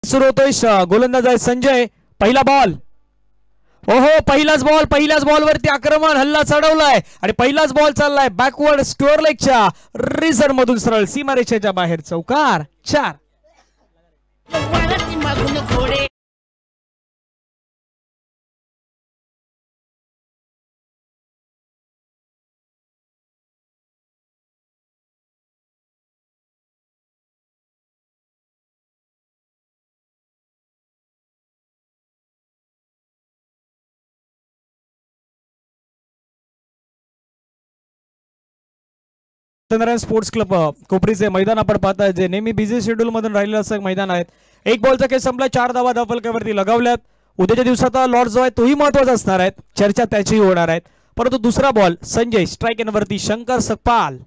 सुरू होतोय. गोलंदाज आहे संजय. पहिला बॉल. ओहो, पहिल्याच बॉल वरती आक्रमण, हल्ला चढवलाय आणि पहिलाच बॉल चाललाय बॅकवर्ड स्क्वेअर लेगच्या रिझन मधून सरळ सीमारेषेच्या बाहेर. चौकार. 4. स्पोर्ट्स क्लब कोपरीचे मैदान आपण पाहताय, जे नेहमी बिझी शेड्यूल मधून राहिलेलं असं मैदान आहेत. एक बॉलचा खेळ संपला. 4 धावा धावफलकावरती लगावल्यात. उद्याच्या दिवसात लॉर्ड जो आहे तोही महत्वाचा असणार आहे. चर्चा त्याचीही होणार आहे. परंतु दुसरा बॉल संजय स्ट्राइक एंडवरती. शंकर सकपाल.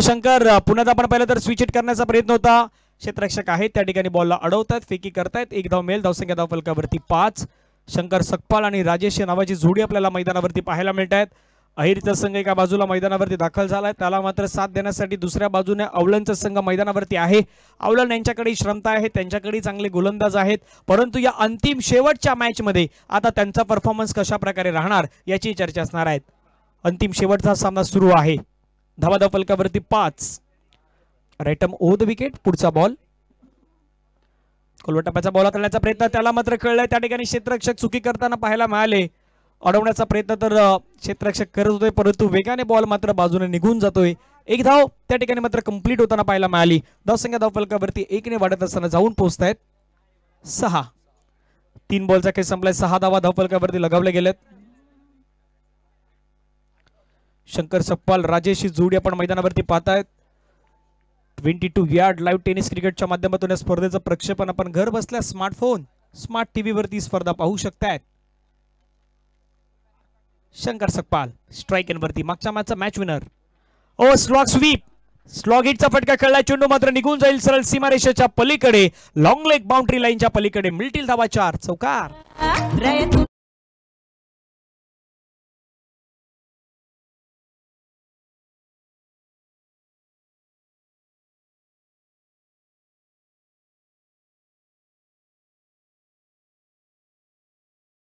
शंकर पुन्हा आपण पाहिलं तर स्विच हिट करण्याचा प्रयत्न होता. क्षेत्ररक्षक आहेत त्या ठिकाणी बॉलला अडवतात, फेकी करतायत. 1 धाव मिळेल. धावसंख्या धावफलकावरती 5. शंकर सकपाल आणि राजेश या नावाची जोडी आपल्याला मैदानावरती पाहायला मिळत आहेत. अहिरचा संघ एका बाजूला मैदानावरती दाखल झालाय, त्याला मात्र साथ देण्यासाठी दुसऱ्या बाजूने अवलनचा संघ मैदानावरती आहे. अवलन यांच्याकडे क्षमता आहे, त्यांच्याकडे चांगले गोलंदाज आहेत, परंतु या अंतिम शेवटच्या मॅच मध्ये आता त्यांचा परफॉर्मन्स कशा प्रकारे राहणार याची चर्चा असणार आहे. अंतिम शेवटचा सामना सुरू आहे. धावा धावफलकावरती 5. राईटम ओव्हर द विकेट. पुढचा बॉल. कोलवटप्प्याचा बॉल करण्याचा प्रयत्न, त्याला मात्र कळलंय त्या ठिकाणी क्षेत्ररक्षक चुकी करताना पाहायला मिळाले. अडवण्याचा प्रयत्न तर क्षेत्ररक्षक करत होते, परंतु वेगाने बॉल मात्र बाजूने निघून जातोय. 1 धाव त्या ठिकाणी मात्र कंप्लीट होताना पाहायला मिळाली. धावसंख्या धावफलकावरती 1 ने वाढत असताना जाऊन पोहोचतायत 6. 3 बॉलचा खेळ संपलाय. 6 धावा धावफलकावरती लगावले गेलेत. शंकर सकपाल राजेश जोडी आपण मैदानावरती पाहतायत. 22 यार्ड लाईव्ह टेनिस क्रिकेटच्या माध्यमातून या स्पर्धेचं प्रक्षेपण आपण घर बसल्या स्मार्टफोन स्मार्ट टीव्ही वरती स्पर्धा पाहू शकतायत. शंकर सकपाल स्ट्राइक एंडवरती. मागच्या मॅचचा match winner. Slog sweep. Slog हिटचा फटका खेळला. चेंडू मात्र निघून जाईल सरळ सीमारेषेच्या पलीकडे, लॉंग लेग बाउंड्री लाईनच्या पलीकडे. मिळतील धावा 4. चौकार.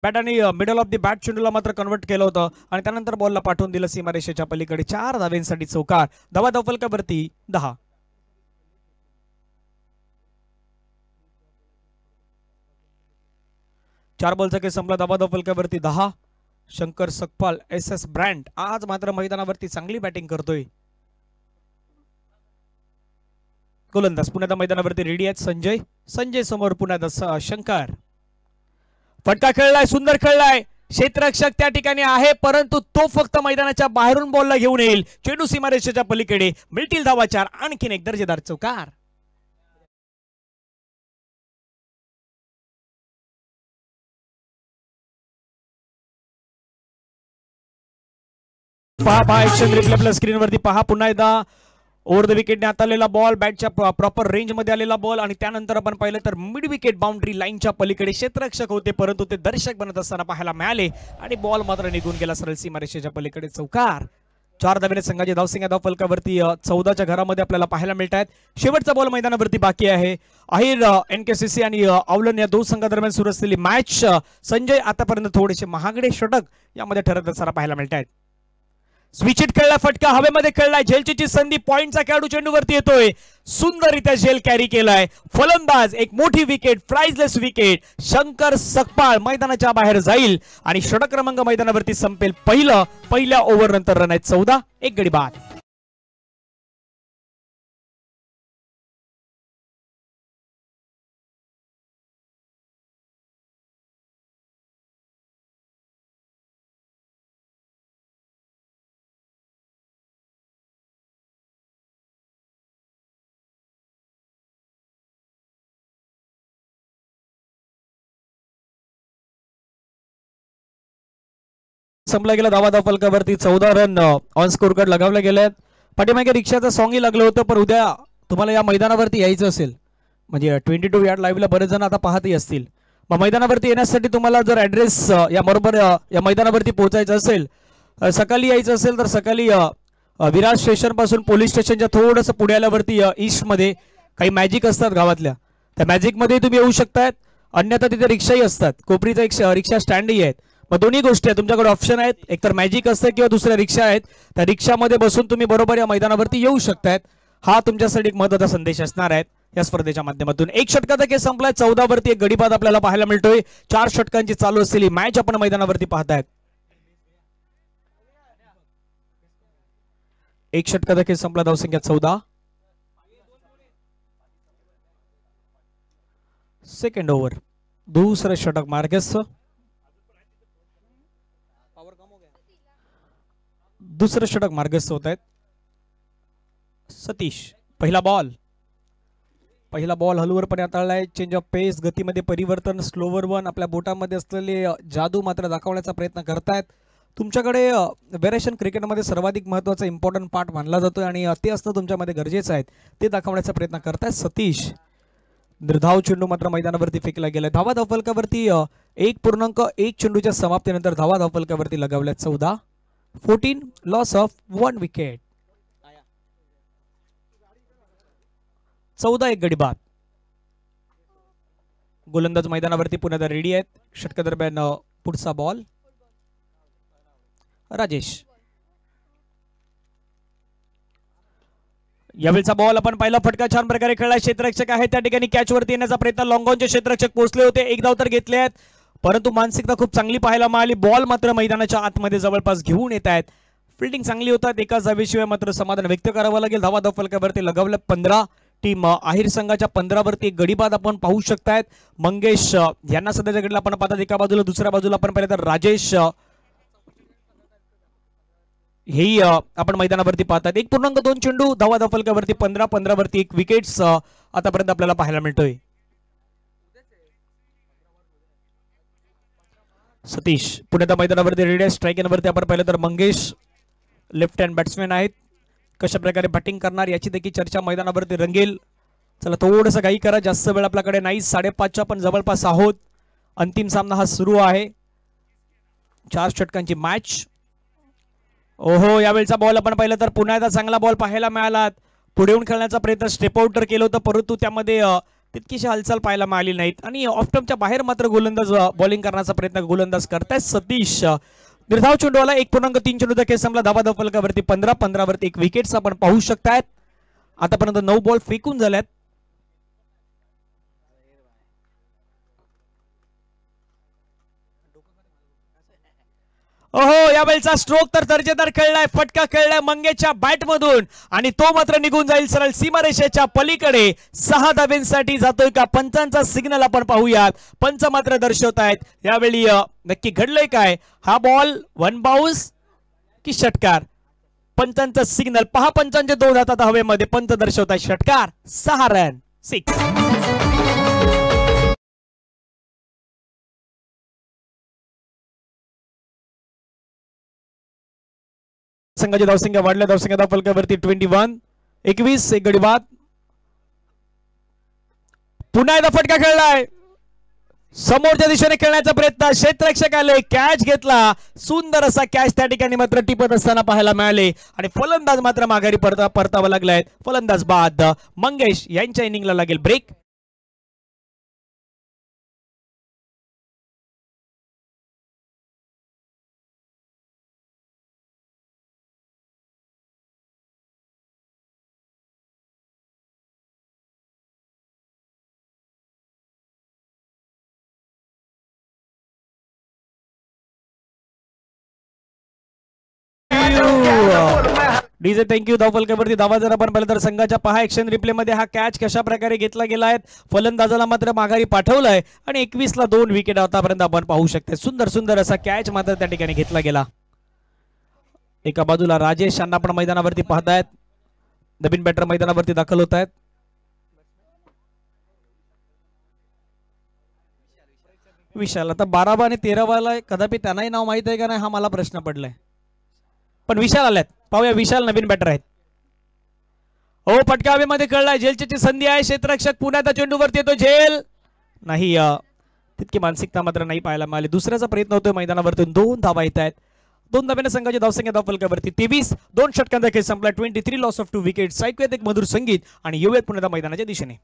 बॅट आणि मिडल ऑफ द बॅट चेंडूला मात्र कन्वर्ट केलं होतं आणि त्यानंतर बॉलला पाठवून दिलं सीमारेषेच्या पलीकडे. 4 धावेंसाठी चौकार. धावा धावफलकावरती 10. चार बॉलचा खेळ संपला. धावा धावफलकावरती 10. शंकर सकपाल SS ब्रँड आज मात्र मैदानावरती चांगली बॅटिंग करतोय. गोलंदाज पुन्हा मैदानावरती रेडी आहेत. संजय समोर पुन्हा शंकर. फटका खेळलाय, सुंदर खेळलाय. क्षेत्ररक्षक त्या ठिकाणी आहे, परंतु तो फक्त मैदानाच्या बाहेरून बॉलला घेऊन येईल. चेंडू सीमारेषेच्या पलीकडे. मिळतील धावा 4. आणखीन एक दर्जेदार चौकार. पहा ऍक्शन रिप्ले आपल्या स्क्रीनवरती पहा पुन्हा एकदा. ओव्हर द विकेटने आलेला बॉल, बॅटच्या प्रॉपर रेंज मध्ये आलेला बॉल आणि त्यानंतर आपण पाहिलं तर मिड विकेट बाउंड्री लाईनच्या पलीकडे क्षेत्ररक्षक होते, परंतु ते दर्शक बनत असताना पाहायला मिळाले आणि बॉल मात्र निघून गेला सरळ सीमारेषेच्या पलीकडे. चौकार. 4 धावेने संघाची धावसंख्या धावफलकावरती 14च्या घरामध्ये आपल्याला पाहायला मिळत आहेत. शेवटचा बॉल मैदानावरती बाकी आहे. अहिर NKCC आणि अवलन या 2 संघादरम्यान सुरू असलेली मॅच. संजय आतापर्यंत थोडेसे महागडे षटक यामध्ये ठरत असताना पाहायला मिळत आहेत. स्विच हिट खेळला, फटका हवेमध्ये खेळलाय. झेलची संधी. पॉइंटचा खेळाडू चेंडूवरती येतोय. सुंदररित्या झेल कॅरी केलाय. फलंदाज एक मोठी wicket, priceless wicket. Shankar Sakpal मैदानाच्या बाहेर जाईल आणि षटक क्रमांक मैदानावरती संपेल. पहिल्या ओव्हर नंतर रन आहेत 14. 1 गडी बाद. संपला गेला. धावा धावफलकावरती 14 रन ऑन स्कोर कार्ड लगावले गेले. पाठीमागे रिक्षाचं सॉंगही लागलं होतं, पण उद्या तुम्हाला या मैदानावरती यायचं असेल म्हणजे 22 यार्ड लाईव्हला बरेच जण आता पाहतही असतील. मग मैदानावरती येण्यासाठी तुम्हाला जर ॲड्रेस याबरोबर या मैदानावरती पोहोचायचं असेल, सकाळी यायचं असेल तर सकाळी विरार स्टेशन पासून पोलीस स्टेशनच्या थोडंसं पुढे आल्यावरती ईस्ट मध्ये काही मॅजिक असतात गावातल्या, त्या मॅजिक मध्ये तुम्ही येऊ शकतायत, अन्यथा तिथे रिक्षाही असतात, कोपरीचा एक रिक्षा स्टँडही आहेत. मग दोन्ही गोष्टी आहेत तुमच्याकडे, ऑप्शन आहेत, एकतर मॅजिक असतं किंवा दुसऱ्या रिक्षा आहेत. त्या रिक्षामध्ये बसून तुम्ही बरोबर या मैदानावरती येऊ शकतायत. हा तुमच्यासाठी एक महत्त्वाचा संदेश असणार आहे या स्पर्धेच्या माध्यमातून. एक षटकाचा खेळ संपलाय, 14 वरती एक गडीबाद आपल्याला पाहायला मिळतोय. 4 षटकांची चालू असलेली मॅच आपण मैदानावरती पाहतायत. एक षटकाचा खेळ संपला, धावसंख्या 14. सेकंड ओव्हर, दुसरं षटक मार्गस्थ, दुसरं षटक मार्गस्थ होत आहेत. सतीश, पहिला बॉल हलूवरपणे हाताळलाय. चेंज ऑफ पेस, गतीमध्ये परिवर्तन, स्लोवर वन, आपल्या बोटामध्ये असलेले जादू मात्र दाखवण्याचा प्रयत्न करतायत. तुमच्याकडे व्हेरिएशन क्रिकेटमध्ये सर्वाधिक महत्त्वाचा इम्पॉर्टंट पार्ट मानला जातोय आणि ते असणं तुमच्यामध्ये गरजेचं आहे. ते दाखवण्याचा प्रयत्न करतायत सतीश. निर्धाव चेंडू मात्र मैदानावरती फेकला गेलाय. धावा धावफलकावरती 1.1 चेंडूच्या समाप्तीनंतर धावा धावफलकावरती लगावल्यात 14. 14, लॉस ऑफ 1 विकेट. 14 एक गडी बाद. गोलंदाज मैदानावरती पुन्हा रेडी आहेत. षटकादरम्यान पुढचा बॉल राजेश. यावेळचा बॉल आपण पहिला फटका छान प्रकारे खेळला. क्षेत्ररक्षक आहे त्या ठिकाणी कॅच वरती येण्याचा प्रयत्न, लॉंगॉनचे क्षेत्ररक्षक पोहोचले होते, एक धाव तर घेतले आहेत, परंतु मानसिकता खूप चांगली पाहायला मिळाली. बॉल मात्र मैदानाच्या आतमध्ये जवळपास घेऊन येत आहेत. फिल्डिंग चांगली होतात, एकाच धावेशिवाय मात्र समाधान व्यक्त करावं लागेल. धावा धावफलकावरती लगावलं 15. टीम आहिर संघाच्या 15 वरती एक गडीबाद आपण पाहू शकतायत. मंगेश यांना सध्याच्या घडीला आपण पाहतात एका बाजूला, दुसऱ्या बाजूला आपण पाहिलं तर राजेश हेही आपण मैदानावरती पाहतात. 1.2 चेंडू, धावा धावफलकावरती 15 वरती एक विकेट्स आतापर्यंत आपल्याला पाहायला मिळतोय. सतीश पुण्याच्या मैदानावरती रेडी आहे. स्ट्राईक वरती आपण पाहिलं तर मंगेश लेफ्ट हँड बॅट्समॅन आहेत. कशा प्रकारे बॅटिंग करणार याची देखील चर्चा मैदानावरती रंगेल. चला थोडंसं घाई करा, जास्त वेळ आपल्याकडे नाही, 5:30 आपण जवळपास आहोत. अंतिम सामना हा सुरू आहे. 4 षटकांची मॅच. ओहो, यावेळचा बॉल आपण पाहिलं तर पुन्हा एकदा चांगला बॉल पाहायला मिळाला. पुढे येऊन खेळण्याचा प्रयत्न स्टेप आउट तर केलं होतं, परंतु त्यामध्ये तितकीशी हालचाल पाहायला मिळाली नाहीत आणि ऑफ स्टंपच्या बाहेर मात्र गोलंदाज बॉलिंग करण्याचा प्रयत्न गोलंदाज करतायत. सतीश निर्धाव चेंडूला 1.3 चेंडूचा खेळ संपला. धावा धावफलकावरती 15 वरती एक विकेट्स आपण पाहू शकतायत. आतापर्यंत 9 बॉल फेकून झाल्यात. ओहो, यावेळचा स्ट्रोक तर दर्जेदार खेळलाय, फटका खेळलाय मंगेशच्या बॅट मधून आणि तो मात्र निघून जाईल सरळ सीमारेषेच्या पलीकडे. 6 धाब्यांसाठी जातोय का पंचांचा सिग्नल आपण पाहूयात. पंच मात्र दर्शवत आहेत यावेळी नक्की घडलंय काय. हा बॉल 1 बाउन्स की षटकार. पंचांचा सिग्नल पहा, पंचांचे 2 हातात हवेमध्ये, पंच दर्शवत आहेत षटकार. 6 रन, 6. संघाची धावसंख्या वाढल्या. धावसंख्या धावफलकावरती 21 एक गडी बाद. पुन्हा एकदा फटका खेळलाय, समोरच्या दिशेने खेळण्याचा प्रयत्न, क्षेत्ररक्षक आले, कॅच घेतला. सुंदर असा कॅच त्या ठिकाणी मात्र टिपत असताना पाहायला मिळाले आणि फलंदाज मात्र माघारी परतावा लागलाय. फलंदाज बाद. मंगेश यांच्या इनिंगला लागेल ब्रेक. DJ thank you. धावफलकावरती धावा जर आपण पाहिलं तर संघाच्या पहा ऍक्शन रिप्ले मध्ये हा कॅच कशा प्रकारे घेतला गेला आहे. फलंदाजाला मात्र माघारी पाठवलंय आणि 21ला 2 विकेट आतापर्यंत आपण पाहू शकते. सुंदर सुंदर असा कॅच मात्र त्या ठिकाणी घेतला गेला. एका बाजूला राजेश यांना आपण मैदानावरती पाहतायत. नवीन बॅटर मैदानावरती दाखल होत आहेत. विशाल आता 12 आणि 13 कदापि त्यांनाही नाव माहित आहे का नाही हा मला प्रश्न पडलाय, पण विशाल आल्यात. पाहूया, विशाल नवीन बॅटर आहेत. हो, फटका हवेमध्ये कळलाय. झेलची संधी आहे. क्षेत्ररक्षक पुन्हा चेंडूवरती येतो. झेल नाही, तितकी मानसिकता मात्र नाही पाहायला मिळाली. दुसऱ्याचा प्रयत्न होतोय मैदानावरतून. 2 धावा येत आहेत. 2 धाब्याने संघाची धावसंख्या धावफलकावरती 23. 2 षटकांचा खेळ संपला. 23 लॉस ऑफ 2 विकेट्स. ऐकूयात एक मधुर संगीत आणि येऊयात पुन्हा मैदानाच्या दिशेने.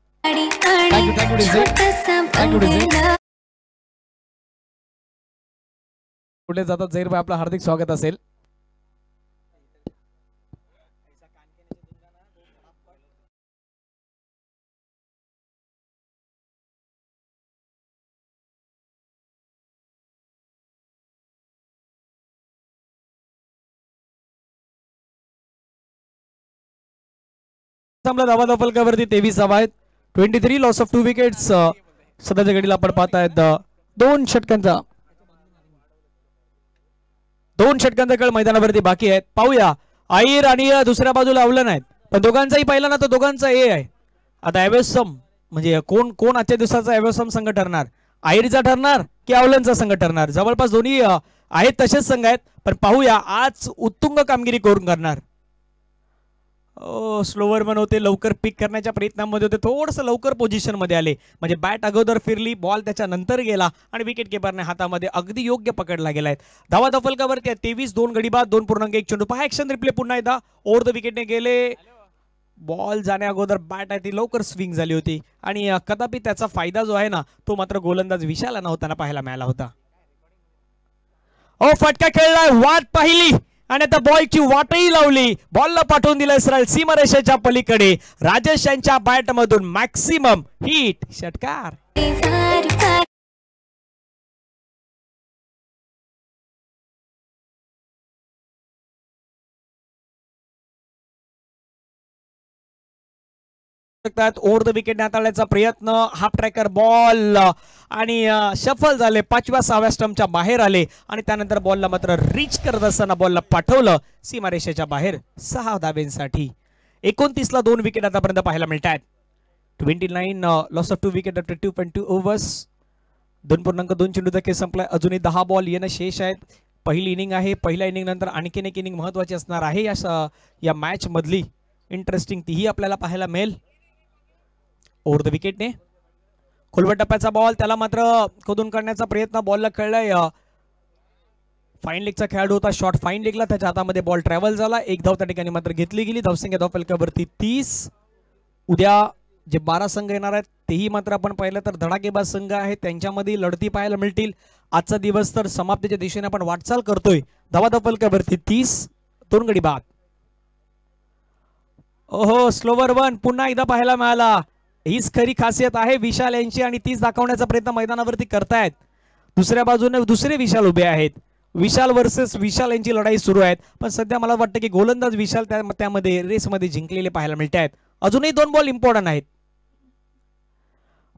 पुढे जातात झहीर भाई, आपलं हार्दिक स्वागत असेल. धावा धावफलकावरती 23 धावा आहेत. 23 लॉस ऑफ 2 विकेट्स. सध्याच्या घडीला आपण पाहतायत 2 षटकांचा खेळ मैदानावरती बाकी आहेत. पाहूया आईर आणि दुसऱ्या बाजूला अवलन आहेत, पण दोघांचाही पाहिला ना तर दोघांचा ए आहे. आता एवेसम म्हणजे कोण आजच्या दिवसाचा एवेसम संघ ठरणार, आईरचा ठरणार की अवलनचा संघ ठरणार. जवळपास दोन्ही आहेत तसेच संघ आहेत, पण पाहूया आज उत्तुंग कामगिरी करून करणार. स्लोवर मन होते, लवकर पिक करण्याच्या प्रयत्नामध्ये होते, थोडस लवकर पोझिशन मध्ये आले, म्हणजे बॅट अगोदर फिरली, बॉल त्याच्या नंतर गेला आणि विकेट किपरने हातामध्ये अगदी योग्य पकडला गेलाय. धावा धावफलकावरती 23. 2 गडी बाद, 2.1 चेंडू. पहा ऍक्शन रिप्ले पुन्हा एकदा. ओव्हर द विकेटने गेले, बॉल जाण्या अगोदर बॅट आहे ती लवकर स्विंग झाली होती आणि कदापि त्याचा फायदा जो आहे ना तो मात्र गोलंदाज विशाल होताना पाहायला मिळाला होता. फटका खेळलाय, वाट पाहिली आणि आता बॉलची वाटही लावली, बॉलला पाठवून दिलं सरळ सीमारेषेच्या पलीकडे. राजेश यांच्या बॅट मधून मॅक्सिमम हिट, षटकार. ओव्हर द विकेट हाताळण्याचा प्रयत्न, हाफ ट्रॅकर बॉल आणि शफल झाले, 5व्या 6व्या स्टंपच्या बाहेर आले आणि त्यानंतर बॉलला मात्र रीच करत असताना बॉलला पाठवलं सीमारेषेच्या बाहेर 6 धाब्यांसाठी. 29ला 2 विकेट आतापर्यंत पाहायला मिळतात. 29 loss of 2 wicket after 2.2 overs. 2.2 चेंडू देखील संपलाय. अजूनही 10 बॉल येणं शेष आहेत. पहिली इनिंग आहे, पहिल्या इनिंग नंतर आणखीन एक इनिंग महत्वाची असणार आहे या मॅच मधली. इंटरेस्टिंग तीही आपल्याला पाहायला मिळेल. ओव्हर द विकेटने खोलवर टप्प्याचा बॉल, त्याला मात्र खोदून काढण्याचा प्रयत्न, बॉलला खेळलाय. फाईन लेगचा खेळाडू होता, शॉर्ट फाईन लेगला, त्याच्या हातामध्ये बॉल ट्रॅव्हल झाला. 1 धाव त्या ठिकाणी मात्र घेतली गेली. धावसंख्या धावफलकावरती 30. उद्या जे 12 संघ येणार आहेत तेही मात्र आपण पाहिलं तर धडाकेबाज संघ आहेत, त्यांच्यामध्ये लढती पाहायला मिळतील. आजचा दिवस तर समाप्तीच्या दिशेने आपण वाटचाल करतोय. धावा धावफलकावरती 30. 2 गडी बाद. स्लोवर वन पुन्हा एकदा पाहायला मिळाला. हीच खरी खासियत आहे विशाल यांची आणि तीच दाखवण्याचा प्रयत्न मैदानावरती करतायत. दुसऱ्या बाजूने दुसरे विशाल उभे आहेत. विशाल वर्सेस विशाल यांची लढाई सुरू आहे, पण सध्या मला वाटतं की गोलंदाज विशाल त्यामध्ये रेसमध्ये जिंकलेले पाहायला मिळत आहेत. अजूनही 2 बॉल इम्पॉर्टंट आहेत.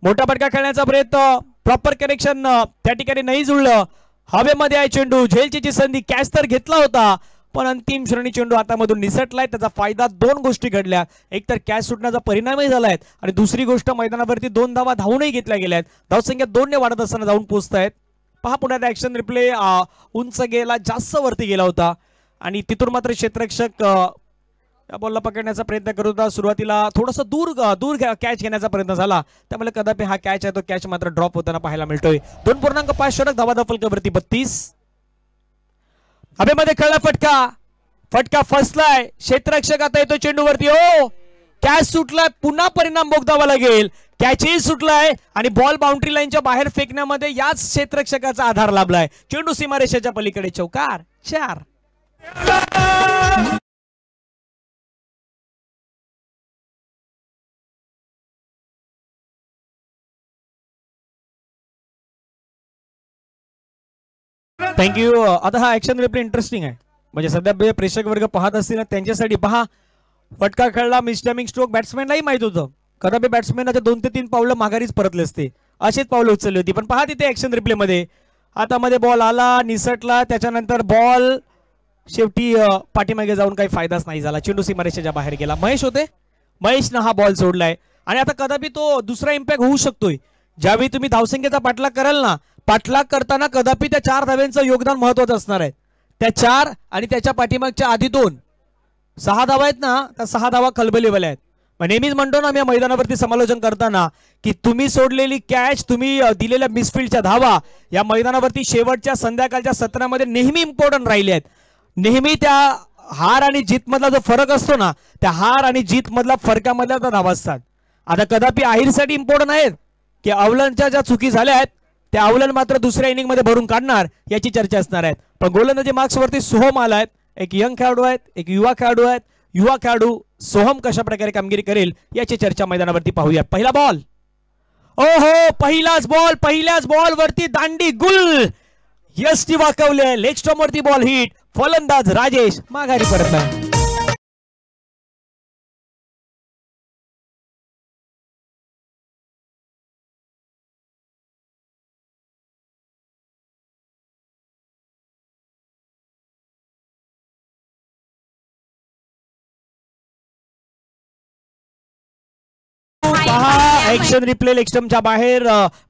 मोठा फटका खेळण्याचा प्रयत्न, प्रॉपर कनेक्शन त्या ठिकाणी नाही जुळलं. हवेमध्ये आहे चेंडू, झेलची संधी, कॅच तर घेतला होता पण अंतिम श्रेणी चेंडू हातामधून निसटलाय. त्याचा फायदा 2 गोष्टी घडल्या, एक तर कॅच सुटण्याचा परिणामही झालाय आणि दुसरी गोष्ट मैदानावरती 2 धावा धावूनही घेतल्या गेल्यात. धावसंख्या 2 ने वाढत असताना जाऊन पोहोचतायत. पहा पुन्हा ऍक्शन रिप्ले, उंच गेला, जास्त वरती गेला होता आणि तिथून मात्र क्षेत्ररक्षक बॉलला पकडण्याचा प्रयत्न करत होता. सुरुवातीला थोडंसं दूर कॅच घेण्याचा प्रयत्न झाला, त्यामुळे कदापि हा कॅच आहे तो कॅच मात्र ड्रॉप होताना पाहायला मिळतोय. 2.5 षटक. धावा धावफलकावरती 32. हवेमध्ये खेळला फटका फसलाय. क्षेत्ररक्षक आता येतो चेंडूवरती. कॅच सुटलाय, पुन्हा परिणाम भोगावा लागेल. कॅचही सुटलाय आणि बॉल बाउंड्री लाईनच्या बाहेर फेकण्यामध्ये याच क्षेत्ररक्षकाचा आधार लाभलाय. चेंडू सीमारेषेच्या पलीकडे. चौकार. 4. थँक्यू. आता हा ऍक्शन रिप्ले इंटरेस्टिंग आहे, म्हणजे सध्या प्रेक्षक वर्ग पाहत असतील ना त्यांच्यासाठी. पहा फटका खेळला, मिसटायमिंग स्ट्रोक. बॅट्समॅनलाही माहित होतं कदापि बॅट्समॅनच्या 2 ते 3 पावलं माघारीच परतले असते, अशीच पावलं उचलली होती. पण पहा तिथे ऍक्शन रिप्ले मध्ये हातामध्ये बॉल आला, निसटला, त्याच्यानंतर बॉल शेवटी पाठीमागे जाऊन काही फायदाच नाही झाला. चेंडू सीमारेषेच्या बाहेर गेला. महेश होते, महेशनं हा बॉल सोडलाय आणि आता कदापि तो दुसरा इम्पॅक्ट होऊ शकतोय. ज्यावेळी तुम्ही धावसंख्येचा पाठलाग कराल ना, पाठलाग करताना कदापि त्या 4 धाव्यांचं योगदान महत्वाचं असणार आहे. त्या 4 आणि त्याच्या पाठीमागच्या आधी 2 6 धावा आहेत ना, त्या 6 धावा खलबलीवाल्या आहेत. नेहमीच म्हणतो ना मी या मैदानावरती समालोचन करताना की तुम्ही सोडलेली कॅच, तुम्ही दिलेल्या मिसफिल्डच्या धावा या मैदानावरती शेवटच्या संध्याकाळच्या सत्रामध्ये नेहमी इम्पॉर्टंट राहिले आहेत. नेहमी त्या हार आणि जीत मधला जो फरक असतो ना, त्या हार आणि जीत मधला फरकामधल्या त्या धावा असतात. आता कदापि अहिरसाठी इम्पॉर्टंट आहेत की अवलनच्या ज्या चुकी झाल्या आहेत त्या अवलन मात्र दुसऱ्या इनिंग मध्ये भरून काढणार याची चर्चा असणार आहे. पण गोलंदाजी मार्क्स वरती सोहम आलाय, एक यंग खेळाडू आहेत, एक युवा खेळाडू आहेत. युवा खेळाडू सोहम कशा प्रकारे कामगिरी करेल याची चर्चा मैदानावरती पाहूया. पहिला बॉल, ओहो पहिलाच बॉल, पहिल्याच बॉल वरती दांडी गुल, यष्टी वाकवले, लेग स्टंप वरती बॉल हिट. फलंदाज राजेश माघारी परतला. ऍक्शन रिप्ले लेग स्टंपच्या बाहेर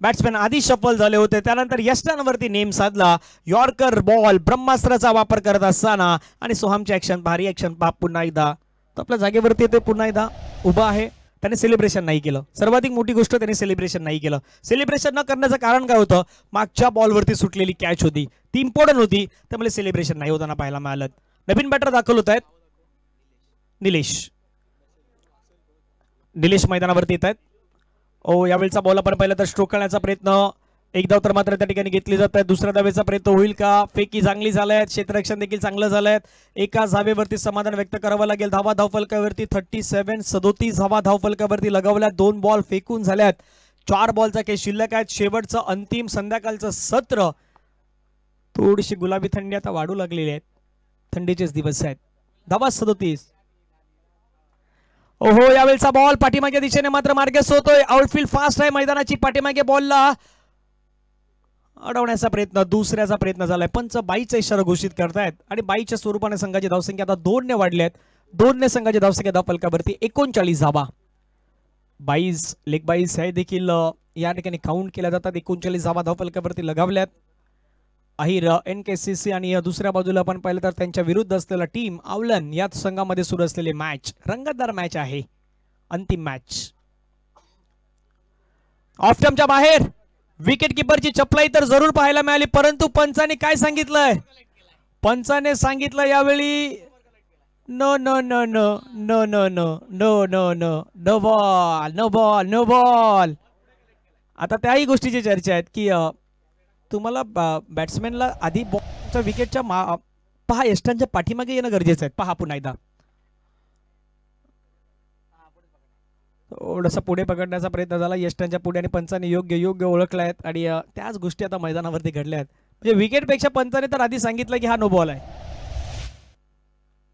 बॅट्समॅन आधी शफल झाले होते. त्यानंतर यष्टांवरती नेम साधला. यॉर्कर बॉल ब्रह्मास्त्राचा वापर करत असताना आणि सोहमची ऍक्शन, भारी ऍक्शन. पहा पुन्हा एकदा तो आपल्या जागेवरती येते, पुन्हा एकदा उभा आहे. त्याने सेलिब्रेशन नाही केलं. सर्वाधिक मोठी गोष्ट त्याने सेलिब्रेशन नाही केलं. सेलिब्रेशन न करण्याचं कारण काय होतं, मागच्या बॉलवरती सुटलेली कॅच होती, ती इम्पॉर्टंट होती, त्यामुळे सेलिब्रेशन नाही होताना पाहायला मिळालं. नवीन बॅटर दाखल होत आहेत. निलेश मैदानावरती येत आहेत. यावेळचा बॉल आपण पाहिलं तर स्ट्रोक करण्याचा प्रयत्न, एक धाव तर मात्र त्या ठिकाणी घेतली जात आहे. दुसऱ्या धावेचा प्रयत्न होईल का? फेकी चांगली झाल्या, क्षेत्ररक्षण देखील चांगलं झालंय. एका धावेवरती समाधान व्यक्त करावं लागेल. धावा धावफलकावरती 37 धावा धावफलकावरती लगावल्यात. 2 बॉल फेकून झाल्यात. 4 बॉलचा काही शिल्लक आहेत. शेवटचं अंतिम संध्याकाळचं सत्र. थोडीशी गुलाबी थंडी आता वाढू लागलेली आहे, थंडीचेच दिवस आहेत. धावा 37. यावेळचा बॉल पाठीमागे दिशेने मात्र मार्गस्थ होतोय. आउटफील्ड फास्ट आहे मैदानाची. पाठीमागे बॉलला अडवण्याचा प्रयत्न, दुसऱ्याचा प्रयत्न झालाय. पंच 22चा इशारा घोषित करतायत आणि 22च्या स्वरूपाने संघाची धावसंख्या आता 2 ने वाढली आहेत. 2 ने संघाची धावसंख्या धावफलकावरती 39 धावा. 22 लेग 22 हे देखील या ठिकाणी काउंट केल्या जातात. 39 धावा धावफलकावरती लगावल्यात. अहिर NKCC आणि दुसऱ्या बाजूला आपण पाहिलं तर त्यांच्या विरुद्ध असलेला टीम अवलन या संघामध्ये सुरू असलेली मॅच रंगतदार मॅच आहे. अंतिम मॅच. ऑफ स्टंपच्या बाहेर विकेट किपरची चपलाई तर जरूर पाहायला मिळाली, परंतु पंचाने काय सांगितलंय? पंचाने सांगितलं यावेळी no no no no no no no no no no no ball, no ball, no ball. आता त्याही गोष्टीची चर्चा आहेत की तुम्हाला बॅट्समॅनला आधी बॉलच्या विकेटच्या पहा यष्टांच्या पाठीमागे येणं गरजेचं आहे. पहा पुन्हा एकदा थोडासा पुढे पकडण्याचा प्रयत्न झाला यष्टांच्या पुढे आणि पंचाने योग्य ओळखला आहेत आणि त्याच गोष्टी आता मैदानावरती घडल्या आहेत. म्हणजे विकेटपेक्षा पंचाने तर आधी सांगितलं की हा नो बॉल आहे.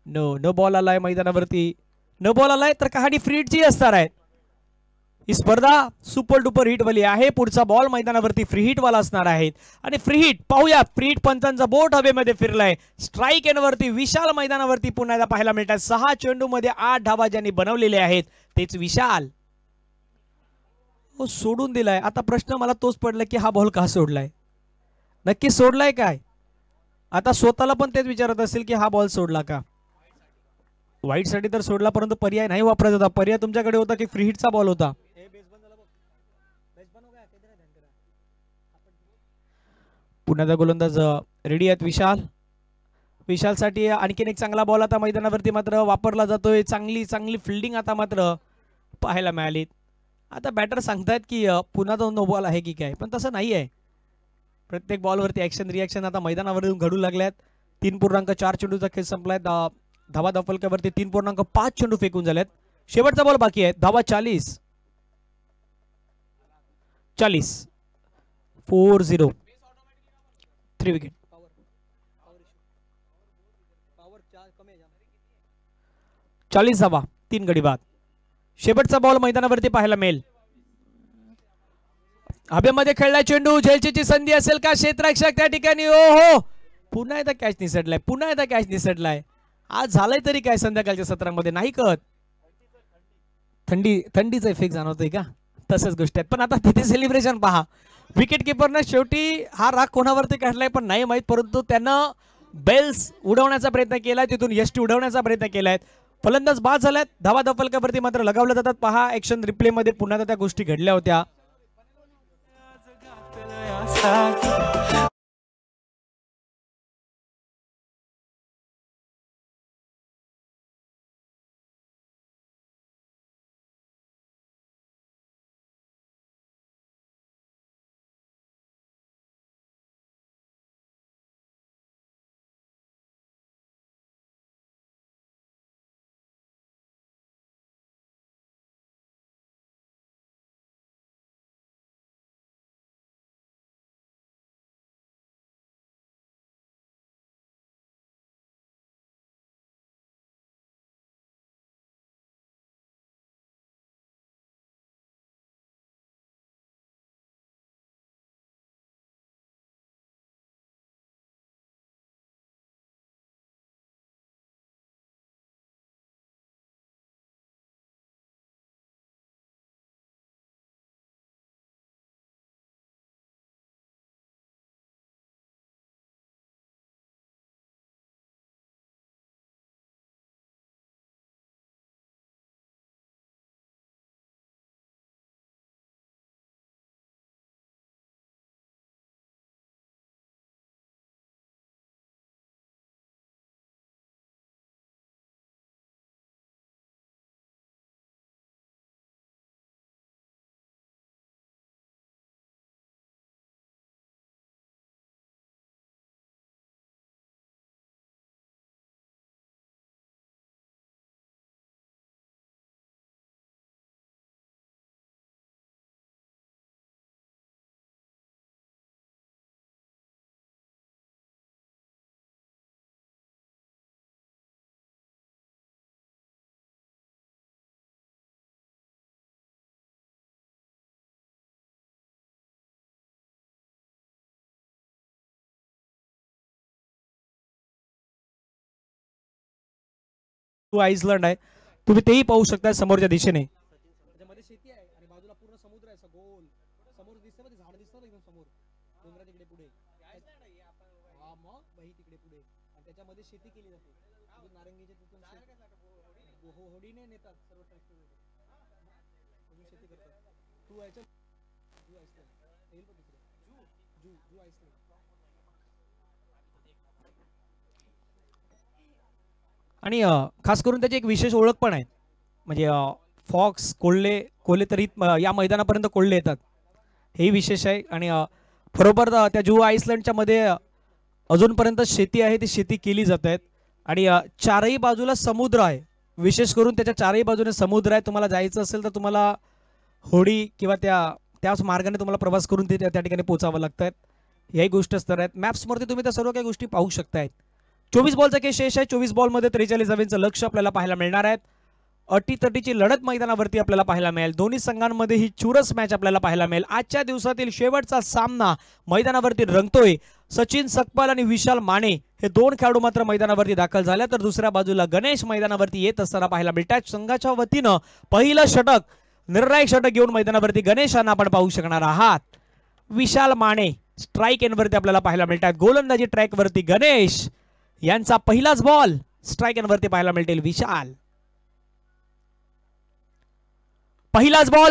नो बॉल आलाय मैदानावरती. नो बॉल आलाय तर कहाणी फ्री हिटची असणार आहे. ही स्पर्धा सुपर डुपर हिट वाली आहे. पुढचा बॉल मैदानावरती फ्री हिट वाला असणार आहे आणि फ्री हिट पाहूया. फ्री हिट पंचांचा बोट हवेमध्ये फिरलाय. स्ट्राईक एंडवरती विशाल मैदानावरती पुन्हा एकदा पाहायला मिळतात. 6 चेंडूमध्ये 8 धावा ज्यांनी बनवलेले आहेत तेच विशाल. सोडून दिलाय. आता प्रश्न मला तोच पडला की हा बॉल का सोडलाय, नक्की सोडलाय काय? आता स्वतःला पण तेच विचारत असेल की हा बॉल सोडला का. वाईट साठी तर सोडला, परंतु पर्याय नाही वापरायचा होता. पर्याय तुमच्याकडे होता की फ्री हिटचा बॉल होता. पुन्हा गोलंदाज रेडी आहेत विशालसाठी आणखीन एक चांगला बॉल आता मैदानावरती मात्र वापरला जातोय. चांगली फिल्डिंग आता मात्र पाहायला मिळाली. आता बॅटर सांगतायत की पुन्हा तो नो बॉल आहे की काय, पण तसं नाही आहे. प्रत्येक बॉलवरती ऍक्शन रिॲक्शन आता मैदानावरून घडू लागल्यात. 3.4 चेंडूचा खेळ संपलाय. धावा धावफलकावरती 3.5 चेंडू फेकून झाल्यात. शेवटचा बॉल बाकी आहे. धावा 40 4-0 3 विकेट. चाळीस धावा 3 गडी बाद. शेवटचा बॉल मैदानावरती पाहायला मिळेल. हवेमध्ये खेळला चेंडू. झेलची संधी असेल का? क्षेत्ररक्षक त्या ठिकाणी. ओहो पुन्हा एकदा कॅच निसटलाय. आज झालंय तरी काय संध्याकाळच्या सत्रामध्ये नाही कळत. थंडीचा इफेक्ट जाणवतोय का? तसंच गोष्टी आहेत. पण आता तिथे सेलिब्रेशन पहा. विकेट किपरनं शेवटी हा राग कोणावरती काढलाय पण नाही माहीत, परंतु त्यानं बेल्स उडवण्याचा प्रयत्न केलाय. तिथून यष्टी उडवण्याचा प्रयत्न केलाय. फलंदाज बाद झाल्यात. धावा धफलक्यावरती मात्र लगावल्या जातात. पहा ऍक्शन रिप्ले मध्ये पुन्हा त्या गोष्टी घडल्या होत्या. आईसलँड आहे, तुम्ही तेही पाहू शकता समोरच्या दिशेने. त्याच्यामध्ये शेती आहे आणि बाजूला पूर्ण समुद्र आहे. गोल समोर दिसतं ना, झाड दिसतं एकदम समोर डोंगरा तिकडे पुढे. हा मग बाई तिकडे पुढे आणि त्याच्यामध्ये शेती केली जाते. नारंगीच्या तिथून होडीने नेतात सर्व ट्रॅक्टर शेती करतात. तू याच्या जू आईसलँड येईल बघ तिकडे. जू जू आईसलँड. आणि खास करून त्याची एक विशेष ओळख पण आहे. म्हणजे फॉक्स कोल्हे कोल्हे तरी या मैदानापर्यंत कोल्हे येतात, हेही विशेष आहे. आणि बरोबर त्या जुहू आईसलँडच्या मध्ये अजूनपर्यंत शेती आहे, ती शेती केली जात आहेत. आणि चारही बाजूला समुद्र आहे. विशेष करून त्याच्या चारही बाजूने समुद्र आहे. तुम्हाला जायचं असेल तर तुम्हाला होडी किंवा त्याच मार्गाने तुम्हाला प्रवास करून त्या ठिकाणी पोहोचावं लागतं. याही गोष्ट असणार आहेत. मॅप्सवरती तुम्ही त्या सर्व काही गोष्टी पाहू शकतायत. 24 बॉलचा खेळ शेष आहे. 24 बॉलमध्ये 43 धावांचं लक्ष आपल्याला पाहायला मिळणार आहेत. अटीतटीची लढत मैदानावरती आपल्याला पाहायला मिळेल. दोन्ही संघांमध्ये ही चुरस मॅच आपल्याला पाहायला मिळेल. आजच्या दिवसातील शेवटचा सामना मैदानावरती रंगतोय. सचिन सकपाल आणि विशाल माने हे दोन खेळाडू मात्र मैदानावरती दाखल झाले, तर दुसऱ्या बाजूला गणेश मैदानावरती येत असताना पाहायला मिळतात. संघाच्या वतीनं पहिलं षटक, निर्णायक षटक घेऊन मैदानावरती गणेशांना आपण पाहू शकणार आहात. विशाल माने स्ट्राईक एंडवरती आपल्याला पाहायला मिळतात. गोलंदाजी ट्रॅकवरती गणेश यांचा पहिलाच बॉल स्ट्राईक एंडवरती पाहायला मिळतील. विशाल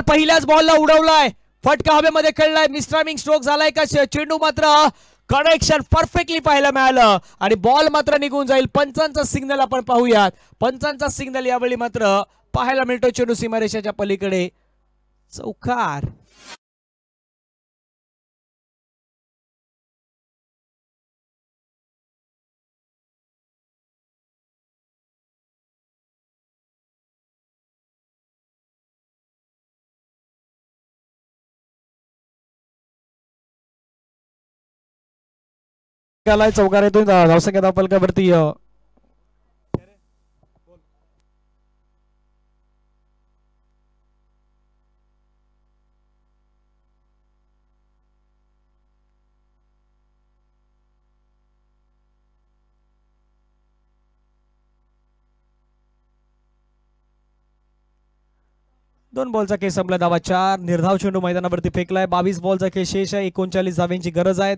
पहिल्याच बॉलला उडवलाय, फटका हवेमध्ये खेळलाय. मिस्ट्रायमिंग स्ट्रोक झालाय का चेंडू मात्र कनेक्शन परफेक्टली पाहायला मिळालं आणि बॉल मात्र निघून जाईल. पंचांचा सिग्नल आपण पाहूयात. पंचांचा सिग्नल यावेळी मात्र पाहायला मिळतो. चेंडू सीमारेषेच्या पलीकडे चौकार. चौकार येतो धावसंख्या धावफलकावरती. दोन बॉलचा खेळ संपला. धावा 4. निर्धाव चेंडू मैदानावरती फेकलाय. 22 बॉलचा खेळ शेष आहे. 39 धावांची गरज आहे.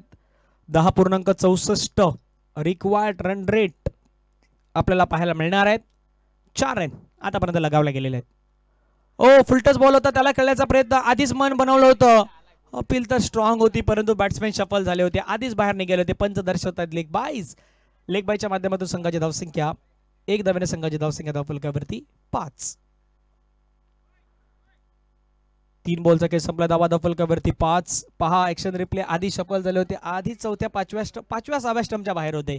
10.64 रिक्वायर्ड रन रेट आपल्याला पाहायला मिळणार आहेत. 4 रन आतापर्यंत लगावल्या गेलेले आहेत. ओ फुलटच बॉल होता, त्याला खेळण्याचा प्रयत्न आधीच मन बनवलं होतं. अपील तर स्ट्रॉंग होती परंतु बॅट्समॅन शफल झाले होते, आधीच बाहेर निघाले होते. पंच दर्शवतात लेग बाईज. लेग बायच्या माध्यमातून संघाची धावसंख्या 1 धावेने संघाची धावसंख्या धावफलकावरती 5. 3 बॉलचा खेळ संपला. धावा धावफलकावरती 5. पहा ऍक्शन रिप्ले, आधी शफल झाले होते, आधी चौथ्या 5व्या 6व्या स्टंपच्या बाहेर होते.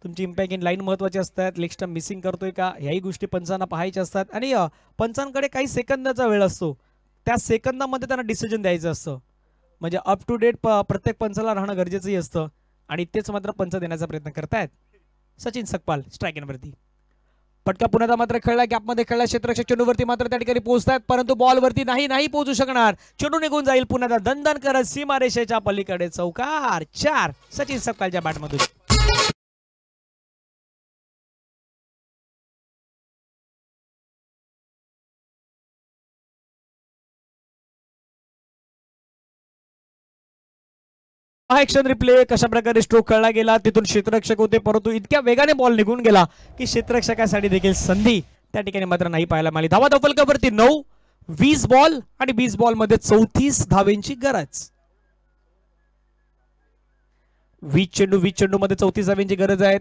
तुमची इम्पॅक्ट इन लाईन महत्वाची असतात. लेग स्टंप मिसिंग करतोय का ह्याही गोष्टी पंचांना पाहायच्या असतात. आणि पंचांकडे काही सेकंदाचा वेळ असतो, त्या सेकंदामध्ये त्यांना डिसिजन द्यायचं असतं. म्हणजे अप टू डेट प्रत्येक पंचाला राहणं गरजेचंही असतं आणि तेच मात्र पंच देण्याचा प्रयत्न करतायत. सचिन सकपाल स्ट्रायकिंगवरती. फटका पुन्हा मात्र खेळला, गॅपमध्ये खेळला, क्षेत्ररक्षक चेंडूवरती मात्र त्या ठिकाणी पोहोचतायत परंतु बॉलवरती नाही पोहोचू शकणार. चेंडू निघून जाईल पुन्हा दणदण करत सीमारेषेच्या पलीकडे. चौकार 4 सचिन सकपालच्या बॅटमधून. हा ऍक्शन रिप्ले कशा प्रकारे स्ट्रोक खेळला गेला, तिथून क्षेत्ररक्षक होते परंतु इतक्या वेगाने बॉल निघून गेला की क्षेत्ररक्षकासाठी देखील संधी त्या ठिकाणी मात्र नाही पाहायला मिळाली. धावा धावफलकावरती 9. 20 बॉल आणि 20 बॉल मध्ये 34 धावेंची गरज. 20 चेंडू मध्ये 34 धावेंची गरज आहे.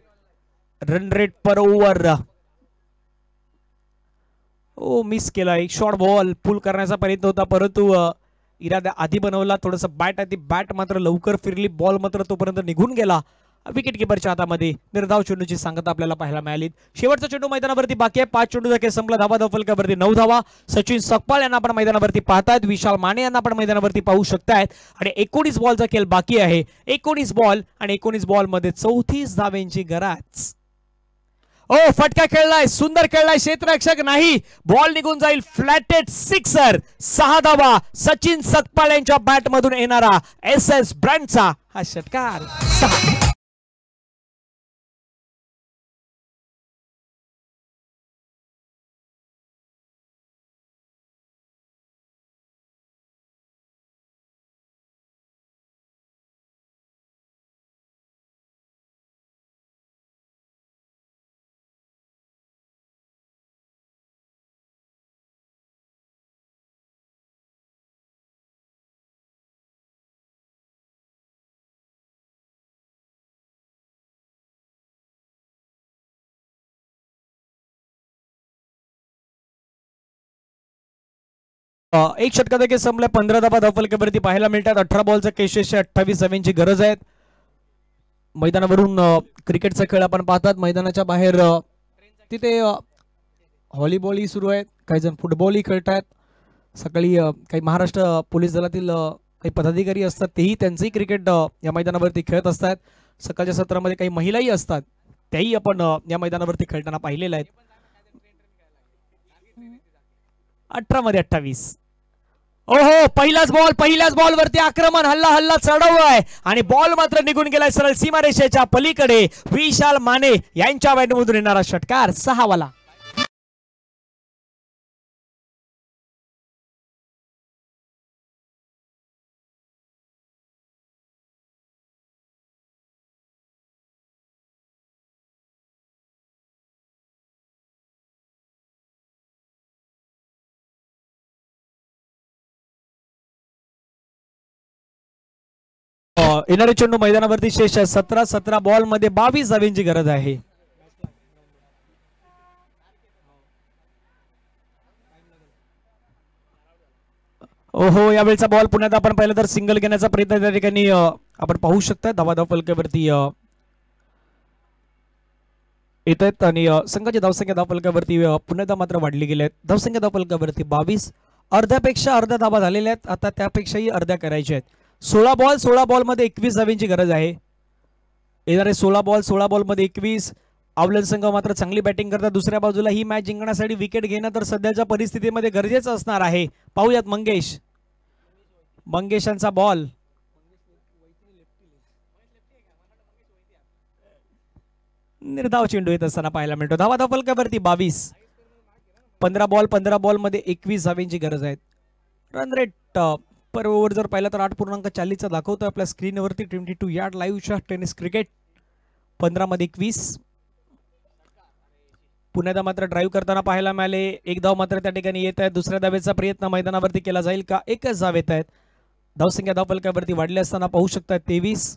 रन रेट पर ओव्हर. ओ मिस केला, एक शॉर्ट बॉल पुल करण्याचा प्रयत्न होता परंतु इरादा आधी बनवला. थोडंसं बॅट आहे, ती बॅट मात्र लवकर फिरली, बॉल मात्र तोपर्यंत निघून गेला. विकेट किपरच्या हातामध्ये निर्धाव चेंडूची सांगता आपल्याला पाहायला मिळाली. शेवटचा चेंडू मैदानावरती बाकी आहे. 5 चेंडूचा खेळ संपला. धावा धावफलकावरती 9 धावा. सचिन सकपाल यांना आपण मैदानावरती पाहतायत, विशाल माने यांना आपण मैदानावरती पाहू शकतायत आणि 19 बॉलचा खेळ बाकी आहे. 19 बॉल आणि 19 बॉल मध्ये 34 धावेंची गरज. ओ फटका खेळलाय, सुंदर खेळलाय, क्षेत्ररक्षक नाही, बॉल निघून जाईल. Flatted sixer. 6 धावा सचिन सकपाल यांच्या बॅट मधून येणारा SS ब्रँडचा हा षटकार. 6. एक षटका देखील संपल्या. 15 धावा धावफलकावरती पाहायला मिळतात. 18 बॉलचा केशेष 28 धावांची गरज आहे. मैदानावरून क्रिकेटचा खेळ आपण पाहतात, मैदानाच्या बाहेर तिथे व्हॉलीबॉल ही सुरू आहे, काही जण फुटबॉलही खेळतात. सकाळी काही महाराष्ट्र पोलीस दलातील काही पदाधिकारी असतात, तेही त्यांचंही क्रिकेट या मैदानावरती खेळत असतात. सकाळच्या सत्रामध्ये काही महिलाही असतात, त्याही आपण या मैदानावरती खेळताना पाहिलेल्या आहेत. 18 मध्ये 28. ओहो पहिल्याच बॉल वरती आक्रमण, हल्ला चढव आहे आणि बॉल मात्र निघून गेलाय सरळ सीमारेषेच्या पलीकडे. विशाल माने यांच्या बॅटमधून येणारा षटकार 6 वाला. येणारे चेंडू मैदानावरती शेष 17 बॉल मध्ये 22 धावेंची गरज आहे. ओहो यावेळेचा बॉल पुण्यात आपण पाहिलं तर सिंगल घेण्याचा प्रयत्न त्या ठिकाणी आपण पाहू शकता. धावा धावफलकावरती येत आहेत आणि संघाची धावसंख्या धावफलकावरती पुन्हा मात्र वाढली गेली आहेत. धावसंख्या धावफलकावरती 22. अर्ध्यापेक्षा अर्ध्या धावा झालेल्या आहेत, आता त्यापेक्षाही अर्ध्या करायच्या आहेत. 16 बॉल मध्ये 21 धावेंची गरज आहे. येणारे 16 बॉल मध्ये 21. आवलन संघ मात्र चांगली बॅटिंग करतात. दुसऱ्या बाजूला ही मॅच जिंकण्यासाठी विकेट घेणं तर सध्याच्या परिस्थितीमध्ये गरजेचं असणार आहे. पाहूयात मंगेशांचा बॉल. निर्धाव चेंडू येत असताना पाहायला मिळतो. धावा धावफलकावरती 22. 15 बॉल मध्ये 21 धावेंची गरज आहे. रन रेट पर ओव्हर जर पाहिलं तर 8.40 दाखवतो आपल्या स्क्रीनवरती. 22 यार्ड लाईव्हच्या टेनिस क्रिकेट. 15 मध्ये 21. पुन्हा मात्र ड्राईव्ह करताना पाहायला मिळाले. एक धाव मात्र त्या ठिकाणी येत आहे. दुसऱ्या धावेचा प्रयत्न मैदानावरती केला जाईल का? एकच धाव येत आहेत. धावसंख्या धावफलकावरती वाढली असताना पाहू शकता 23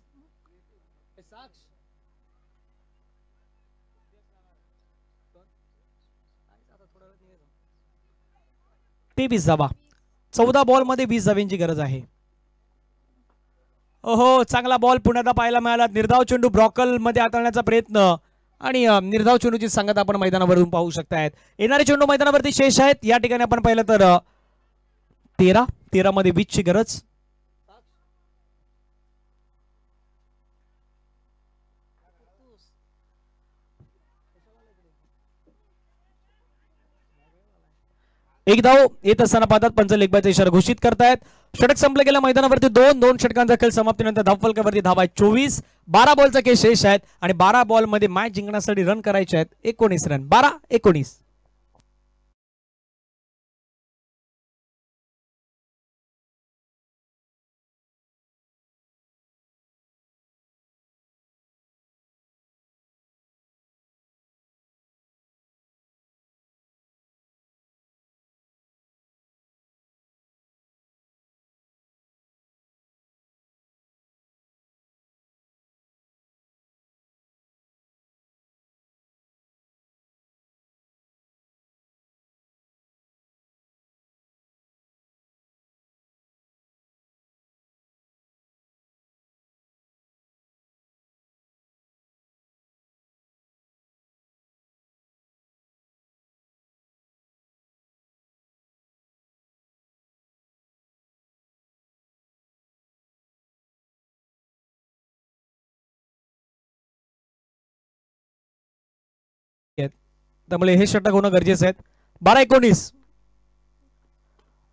धावा. 14 बॉल मध्ये 20 धावांची गरज आहे. ओहो, चांगला बॉल पुन्हा पाहायला मिळाला. निर्धाव चेंडू ब्रॉकल मध्ये हाताळण्याचा प्रयत्न आणि निर्धाव चेंडूची सांगत आपण मैदानावरून पाहू शकतायत. येणारे चेंडू मैदानावरती शेष आहेत. या ठिकाणी आपण पाहिलं तर 13 मध्ये 20 ची गरज. एक धाव येत असताना पाहतात पंच लेगबायचा इशारा घोषित करतायत. षटक संपलं गेलं मैदानावरती 2 षटकांचा खेळ समाप्तीनंतर धावफलकावरती धावा 24. 12 बॉलचा खेळ शेष आहेत आणि 12 बॉल मध्ये मॅच जिंकण्यासाठी रन करायचे आहेत. 19 रन. 12-19. त्यामुळे हे षटक होणं गरजेचं आहे. 12-19.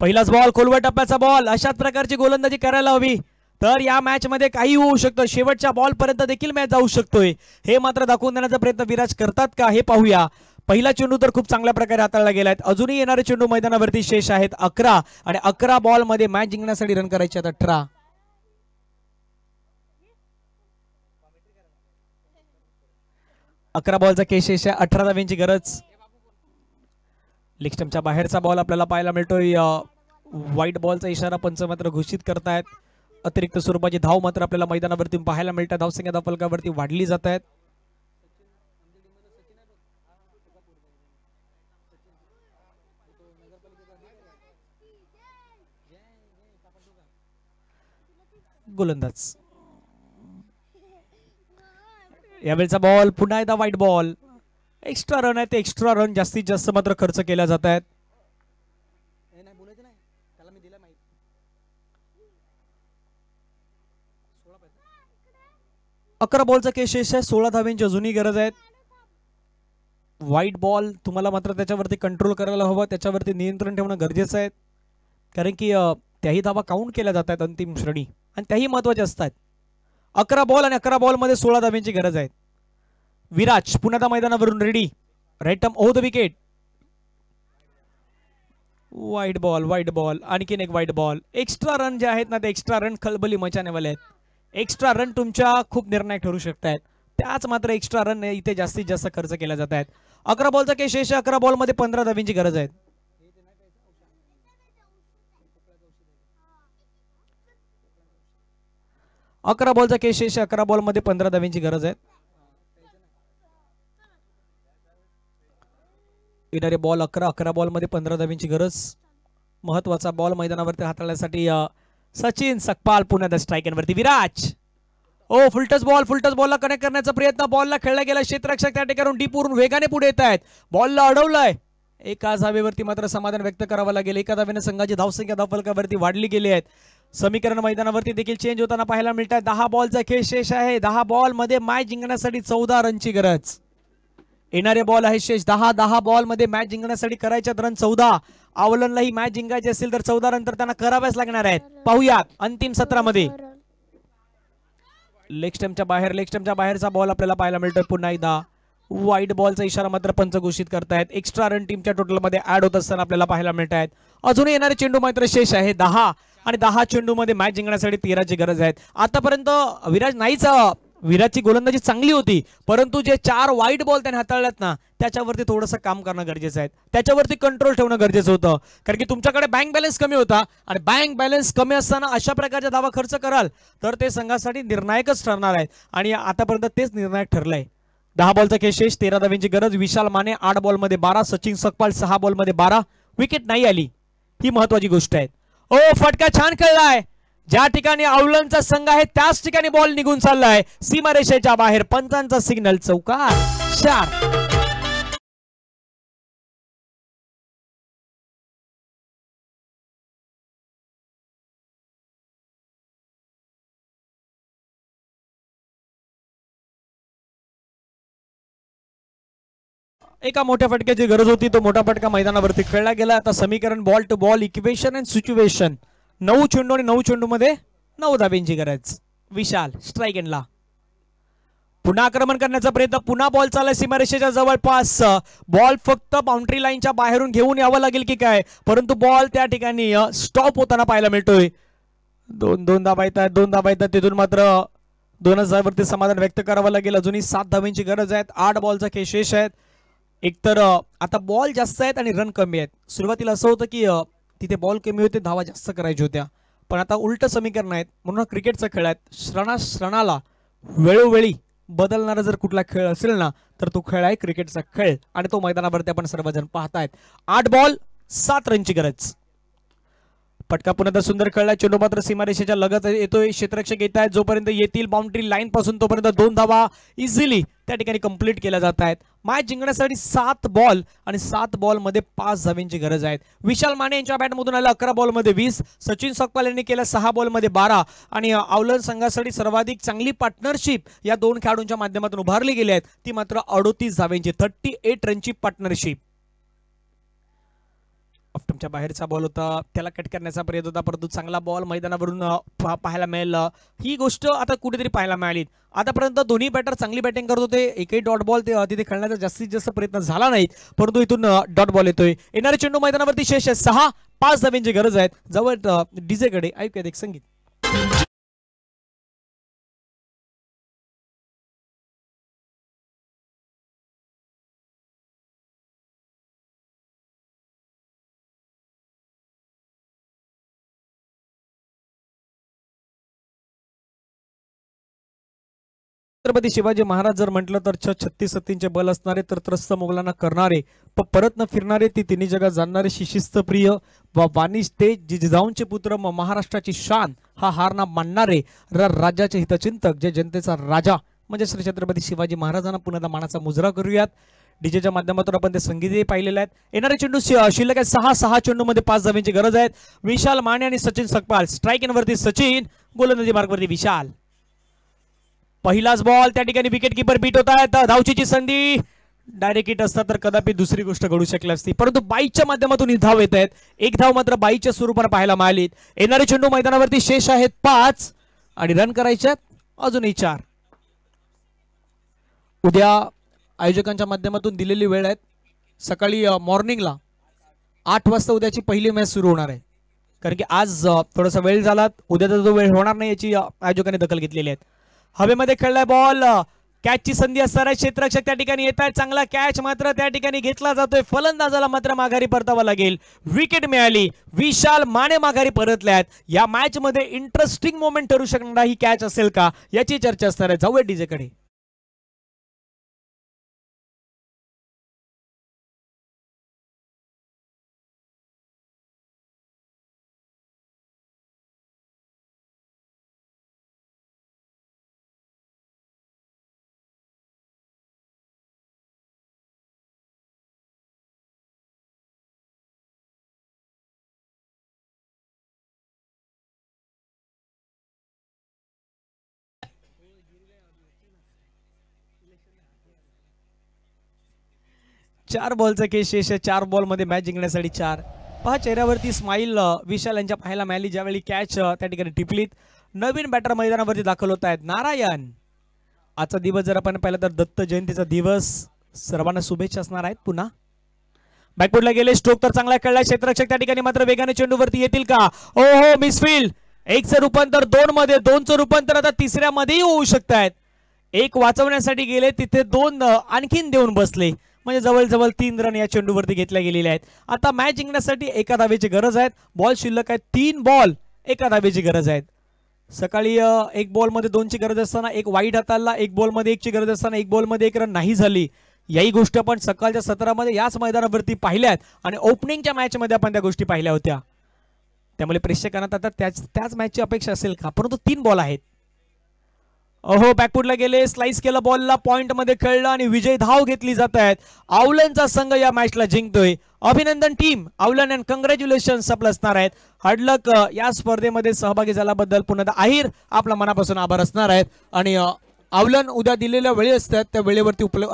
पहिलाच बॉल, खोलवर टप्प्याचा बॉल. अशाच प्रकारची गोलंदाजी करायला हवी तर या मॅच मध्ये काही होऊ शकतं. शेवटच्या बॉल पर्यंत देखील मॅच जाऊ शकतोय. हे मात्र दाखवून देण्याचा प्रयत्न विराज करतात का हे पाहूया. पहिला चेंडू तर खूप चांगल्या प्रकारे हाताळला गेलाय. अजूनही येणारे चेंडू मैदानावरती शेष आहेत 11 आणि 11 बॉल मध्ये मॅच जिंकण्यासाठी रन करायचे आहेत 18. अकरा बॉलचा खेळ शेष आहे. 18 धावांची गरज. लेग स्टंपच्या बाहेरचा बॉल आपल्याला पाहायला मिळतोय. व्हाईट बॉलचा इशारा पंच मात्र घोषित करतायत. अतिरिक्त स्वरूपाची धाव मात्र आपल्याला मैदानावरती पाहायला मिळतात. धावसंख्या धावफलकावरती वाढली जात आहेत. गोलंदाज यावेळचा बॉल पुन्हा एकदा व्हाईट बॉल. एक्स्ट्रा रन आहेत. एक्स्ट्रा रन जास्तीत जास्त मात्र खर्च केल्या जात आहेत. 11 बॉलचा खेळ शेष आहे. 16 धावांची अजूनही गरज आहे. व्हाईट बॉल तुम्हाला मात्र त्याच्यावरती कंट्रोल करायला हवं. त्याच्यावरती नियंत्रण ठेवणं गरजेचं आहे कारण की त्याही धावा काउंट केल्या जात आहेत अंतिम श्रेणी आणि त्याही महत्वाच्या असतात. 11 बॉल आणि 11 बॉल मध्ये 16 धावांची गरज आहे. विराज पुन्हा मैदानावरून ready. Right term over the wicket. White ball आणखीन एक व्हाईट बॉल. एक्स्ट्रा रन जे आहेत ना ते एक्स्ट्रा रन खलबली मचानेवाले आहेत. एक्स्ट्रा रन तुमच्या खूप निर्णायक ठरू शकतात. त्याच मात्र एक्स्ट्रा रन इथे जास्तीत जास्त खर्च केल्या जात आहेत. 11 बॉलचा खेळ शेष. 11 बॉल मध्ये 15 धावांची गरज आहे. अकरा बॉलचा खेळ शेष. 11 बॉल मध्ये 15 धावांची गरज आहे. येणारे बॉल 11 बॉल मध्ये 15 धावांची गरज. महत्वाचा बॉल मैदानावरती हाताळण्यासाठी सचिन सकपाल पुन्हा स्ट्रायकरवरती विराज. फुलटस बॉलला कनेक्ट करण्याचा प्रयत्न. बॉलला खेळला गेला. क्षेत्ररक्षक त्या ठिकाणी डीप वरून वेगाने पुढे येत आहेत. बॉलला अडवलाय. एका धावेवरती मात्र समाधान व्यक्त करावं लागेल. एका धावेने संघाची धावसंख्या धावफलकावरती वाढली गेली आहेत. समीकरण मैदानावरती देखील चेंज होताना पाहायला मिळत आहे. 10 बॉलचा खेळ शेष आहे. 10 बॉल मध्ये मॅच जिंकण्यासाठी 14 रनची गरज. येणारे बॉल आहे शेष 10 बॉल मध्ये मॅच जिंकण्यासाठी करायच्यात रन 14. आवलनला ही मॅच जिंकायची असेल तर 14 रन तर त्यांना कराव्याच लागणार आहेत. पाहूयात अंतिम सत्रामध्ये. लेग स्टंपच्या बाहेरचा बॉल आपल्याला पाहायला मिळतोय. पुन्हा एकदा व्हाईट बॉलचा इशारा मात्र पंच घोषित करतायत. एक्स्ट्रा रन टीमच्या टोटल मध्ये ऍड होत असताना आपल्याला पाहायला मिळत आहेत. अजूनही येणारे चेंडू मात्र शेष आहे 10 आणि 10 चेंडू मध्ये मॅच जिंकण्यासाठी 13ची गरज आहे. आतापर्यंत विराज नाहीच विराटची गोलंदाजी चांगली होती, परंतु जे 4 वाईट बॉल त्याने हाताळल्यात ना त्याच्यावरती थोडंसं काम करणं गरजेचं आहे, त्याच्यावरती कंट्रोल ठेवणं गरजेचं होतं. कारण की तुमच्याकडे बँक बॅलन्स कमी होता आणि बँक बॅलन्स कमी असताना अशा प्रकारचा धावा खर्च कराल तर ते संघासाठी निर्णायकच ठरणार आहे आणि आतापर्यंत तेच निर्णायक ठरलंय. 10 बॉलचा खेळ शेष, 13 धावांची गरज. विशाल माने 8 बॉलमध्ये 12, सचिन सकपाल 6 बॉलमध्ये 12. विकेट नाही आली, ही महत्वाची गोष्ट आहे. ओ फटका छान खेळलाय, ज्या ठिकाणी औलंडचा संघ आहे त्याच ठिकाणी बॉल निघून चाललाय सीमारेषेच्या बाहेर. पंचांचा सिग्नल, चौकार, 4. एका मोठ्या फटक्याची गरज होती, तो मोठा फटका मैदानावरती खेळला गेला. आता समीकरण ball to ball equation and situation. 9 चेंडू आणि 9 चेंडू मध्ये 9 धाब्यांची गरज. विशाल स्ट्राइक एंडला, पुन्हा आक्रमण करण्याचा प्रयत्न. पुन्हा बॉल चाललाय सीमारेषेच्या जवळपास. बॉल फक्त बाउंड्री लाईनच्या बाहेरून घेऊन यावं लागेल की काय, परंतु बॉल त्या ठिकाणी स्टॉप होताना पाहायला मिळतोय. 2 धाबा येतात, 2 धाबा येतात. तिथून मात्र 2000 वरती समाधान व्यक्त करावं लागेल. अजूनही 7 धाब्यांची गरज आहे. 8 बॉलचा खेळ शेष आहे. एकतर आता बॉल जास्त आहेत आणि रन कमी आहेत. सुरुवातीला असं होतं की तिथे बॉल कमी होते, धावा जास्त करायच्या होत्या, पण आता उलट समीकरण आहेत. म्हणून क्रिकेटचा खेळ आहे, क्षणाला वेळोवेळी बदलणारा जर कुठला खेळ असेल ना तर तो खेळ आहे क्रिकेटचा खेळ आणि तो मैदानावरती आपण सर्वजण पाहतायत. 8 बॉल 7 रनची गरज. फटका पुन्हा सुंदर खेळला, चेंडू मात्र सीमारेषेच्या लगत येतोय. क्षेत्ररक्षक येत आहेत, जोपर्यंत येतील बाउंड्री लाईन पासून तोपर्यंत 2 धावा इझिली त्या ठिकाणी कंप्लीट केल्या जात आहेत. मॅच जिंकण्यासाठी 7 बॉल आणि 7 बॉल मध्ये 5 धाव्यांची गरज आहे. विशाल माने यांच्या बॅटमधून आला 11 बॉल मध्ये 20. सचिन सकपाल यांनी केलं 6 बॉल मध्ये 12 आणि औलंड संघासाठी सर्वाधिक चांगली पार्टनरशिप या 2 खेळाडूंच्या माध्यमातून उभारली गेली आहे, ती मात्र 38 धाव्यांची 38 रनची पार्टनरशिप. ऑफ्टमच्या बाहेरचा बॉल होता, त्याला कट करण्याचा प्रयत्न होता, परंतु चांगला बॉल मैदानावरून पाहायला मिळेल. ही गोष्ट आता कुठेतरी पाहायला मिळाली. आतापर्यंत दोन्ही बॅटर चांगली बॅटिंग करत होते, एकही डॉट बॉल तिथे खेळण्याचा जास्तीत जास्त प्रयत्न झाला नाही, परंतु इथून डॉट बॉल येतोय. येणारे चेंडू मैदानावरती शेष आहे. 6-5 धाव्यांची गरज आहे. जवळ डीजे कडे ऐकूयात एक संगीत. छत्रपती शिवाजी महाराज जर म्हटलं तर 36 बल असणारे, तर त्रस्त मोगलांना करणारे, परत न फिरणारे, ती तिन्ही जगात जाणणारे, शिशिस्त प्रिय व वानिश ते जिजाऊंचे पुत्र, महाराष्ट्राची शान, हा हार ना मानणारे, राज्याचे हितचिंतक, जे जनतेचा राजा म्हणजे श्री छत्रपती शिवाजी महाराजांना पुन्हा मानाचा मुजरा करूयात. डीजेच्या माध्यमातून आपण ते संगीतही पाहिलेले आहेत. येणारे चेंडू शिल्लक आहेत 6 चेंडू मध्ये 5 धाव्यांची गरज आहे. विशाल माने आणि सचिन सकपाल स्ट्राइक एंडवरती सचिन, गोलंदाजी मार्गवरती विशाल. पहिलाच बॉल त्या ठिकाणी विकेट किपर बीट होत आहेत. धावचीची संधी, डायरेक्ट हिट असता तर कदापि दुसरी गोष्ट घडू शकली असती, परंतु बाईच्या माध्यमातून ही धाव येत आहेत. एक धाव मात्र बाईच्या स्वरूपाने पाहायला मिळाली. येणारे चेंडू मैदानावरती शेष आहेत 5 आणि रन करायच्यात अजूनही 4. उद्या आयोजकांच्या माध्यमातून दिलेली वेळ आहे सकाळी मॉर्निंगला 8 वाजता उद्याची पहिली मॅच सुरू होणार आहे. कारण की आज थोडासा वेळ झाला, उद्याचा जो वेळ होणार नाही याची आयोजकांनी दखल घेतलेली आहे. हवेमध्ये खेळलाय बॉल, कॅचची संधी असणार आहे. क्षेत्ररक्षक त्या ठिकाणी येत आहेत, चांगला कॅच मात्र त्या ठिकाणी घेतला जातोय. फलंदाजाला मात्र माघारी परतावा लागेल. विकेट मिळाली, विशाल माने माघारी परतल्यात. या मॅच मध्ये इंटरेस्टिंग मोमेंट ठरू शकणारा ही कॅच असेल का याची चर्चा असणार आहे. जाऊया डीजे कडे. चार बॉलचा केस शेष आहे. 4 बॉल मध्ये मॅच जिंकण्यासाठी 4. पहा चेहऱ्यावरती स्माइल विशाल यांच्या पाहायला मिळाली ज्यावेळी कॅच त्या ठिकाणी टिपलीत. नवीन बॅटर मैदानावरती दाखल होत आहेत. नारायण, आजचा दिवस जर आपण पाहिला तर दत्त जयंतीचा दिवस, सर्वांना शुभेच्छा असणार आहेत. पुन्हा बॅकफुटला गेले, स्ट्रोक तर चांगला खेळला. क्षेत्ररक्षक त्या ठिकाणी मात्र वेगाने चेंडूवरती येतील का? हो मिसफील्ड. 1चं रूपांतर 2 मध्ये, 2चं रूपांतर आता 3ऱ्या मध्येही होऊ शकत आहेत. एक वाचवण्यासाठी गेले तिथे 2 आणखीन देऊन बसले, म्हणजे जवळजवळ 3 रन या चेंडूवरती घेतल्या गेलेल्या आहेत. आता मॅच जिंकण्यासाठी एका धावेची गरज आहे. बॉल शिल्लक आहे 3 बॉल, एका धावेची गरज आहे. सकाळी 1 बॉलमध्ये 2ची गरज असताना एक वाईट हाताळला, 1 बॉलमध्ये 1ची गरज असताना 1 बॉलमध्ये 1 रन नाही झाली. याही गोष्टी आपण सकाळच्या सत्रामध्ये याच मैदानावरती पाहिल्यात आणि ओपनिंगच्या मॅचमध्ये आपण त्या गोष्टी पाहिल्या होत्या. त्यामुळे प्रेक्षकांना आता त्याच मॅचची अपेक्षा असेल का, परंतु 3 बॉल आहेत. अहो बॅकफुटला गेले, स्लाइस केलं बॉलला, पॉइंट मध्ये खेळलं आणि विजय धाव घेतली जात आहेत. आवलनचा संघ या मॅचला जिंकतोय. अभिनंदन टीम आवलन अँड कंग्रॅच्युलेशन्स आपलं असणार आहेत. हार्ड लक या स्पर्धेमध्ये सहभागी झाल्याबद्दल पुन्हा आहिर आपला मनापासून आभार असणार आहेत. आणि आवलन उद्या दिलेल्या वेळी असतात त्या वेळेवरती आपल्याला